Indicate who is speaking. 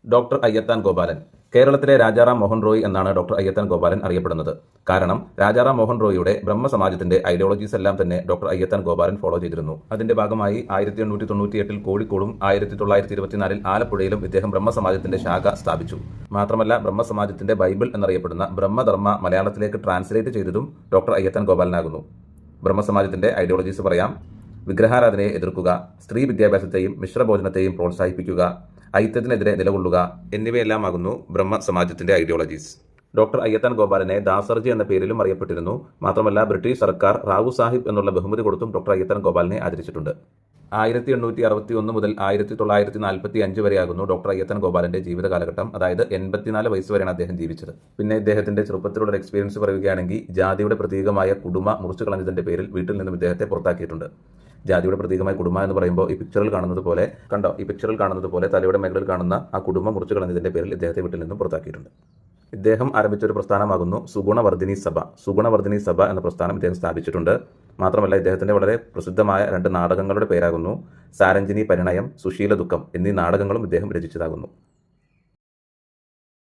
Speaker 1: Doctor Ayyathan Gopalan. കേരളത്തിലെ രാജാറാം മോഹൻ റോയ് എന്നാണ് doctor Ayyathan Gopalan അറിയപ്പെടുന്നത്. കാരണം രാജാറാം മോഹൻ റോയിയുടെ ബ്രഹ്മസമാജത്തിന്റെ ഐഡിയോളജീസ് എല്ലാം തന്നെ ഡോക്ടർ അയ്യത്താൻ ഗോപാലൻ ഫോളോ ചെയ്തിരുന്നു. അതിന്റെ ഭാഗമായി 1898 കോഴിക്കോടും 1924 ആലപ്പുഴയിലും ഇദ്ദേഹം ബ്രഹ്മസമാജത്തിന്റെ ശാഖ സ്ഥാപിച്ചു. മാത്രമല്ല ബ്രഹ്മസമാജത്തിന്റെ ബൈബിൾ എന്നറിയപ്പെടുന്ന ബ്രഹ്മധർമ്മ മലയാളത്തിലേക്ക് ട്രാൻസ്ലേറ്റ് ചെയ്തതും ഡോക്ടർ അയ്യത്താൻ ഗോപാലനാകുന്നു. ബ്രഹ്മസമാജത്തിന്റെ ഐഡിയോളജീസ് പറയാം: വിഗ്രഹാരാധനയെ എതിർക്കുക, സ്ത്രീ വിദ്യാഭ്യാസത്തെയും മിശ്രഭോജനത്തെയും പ്രോത്സാഹിപ്പിക്കുക, ഐക്യത്തിനെതിരെ നിലകൊള്ളുക എന്നിവയെല്ലാമാകുന്നു ബ്രഹ്മ സമാജത്തിന്റെ ഐഡിയോളജീസ്. ഡോക്ടർ അയ്യത്താൻ ഗോപാലനെ ദാസർജി എന്ന പേരിലും അറിയപ്പെട്ടിരുന്നു. മാത്രമല്ല ബ്രിട്ടീഷ് സർക്കാർ റാവു സാഹിബ് എന്നുള്ള ബഹുമതി കൊടുത്തും ഡോക്ടർ അയ്യത്താൻ ഗോപാലനെ ആദരിച്ചിട്ടുണ്ട്. 1861 മുതൽ 1945 വരെയാകുന്നു ഡോക്ടർ അയ്യത്താൻ ഗോപാലന്റെ ജീവിത കാലഘട്ടം. അതായത് 84 വയസ്സ് വരെയാണ് അദ്ദേഹം ജീവിച്ചത്. പിന്നെ ഇദ്ദേഹത്തിന്റെ ചെറുപ്പത്തിലുള്ള എക്സ്പീരിയൻസ് പറയുകയാണെങ്കിൽ ജാതിയുടെ പ്രതീകമായ കുടുമ മുറിച്ചു കളഞ്ഞതിന്റെ പേരിൽ വീട്ടിൽ നിന്നും ഇദ്ദേഹത്തെ പുറത്താക്കിയിട്ടുണ്ട്. ജാതിയുടെ പ്രതീകമായ കുടുംബ എന്ന് പറയുമ്പോൾ ഈ പിക്ചറിൽ കാണുന്നത് പോലെ തലയുടെ മേഖലയിൽ കാണുന്ന ആ കുടുംബം മുറിച്ചു കളഞ്ഞതിന്റെ പേരിൽ ഇദ്ദേഹത്തെ വീട്ടിൽ നിന്നും പുറത്താക്കിയിട്ടുണ്ട്. ഇദ്ദേഹം ആരംഭിച്ച ഒരു പ്രസ്ഥാനമാകുന്നു സുഗുണവർദ്ധിനി സഭ. സുഗുണവർദ്ധിനി സഭ എന്ന പ്രസ്ഥാനം ഇദ്ദേഹം സ്ഥാപിച്ചിട്ടുണ്ട്. മാത്രമല്ല ഇദ്ദേഹത്തിന്റെ വളരെ പ്രസിദ്ധമായ 2 നാടകങ്ങളുടെ പേരാകുന്നു സാരഞ്ജിനി പരിണയം, സുശീല ദുഃഖം എന്നീ നാടകങ്ങളും ഇദ്ദേഹം രചിച്ചതാകുന്നു.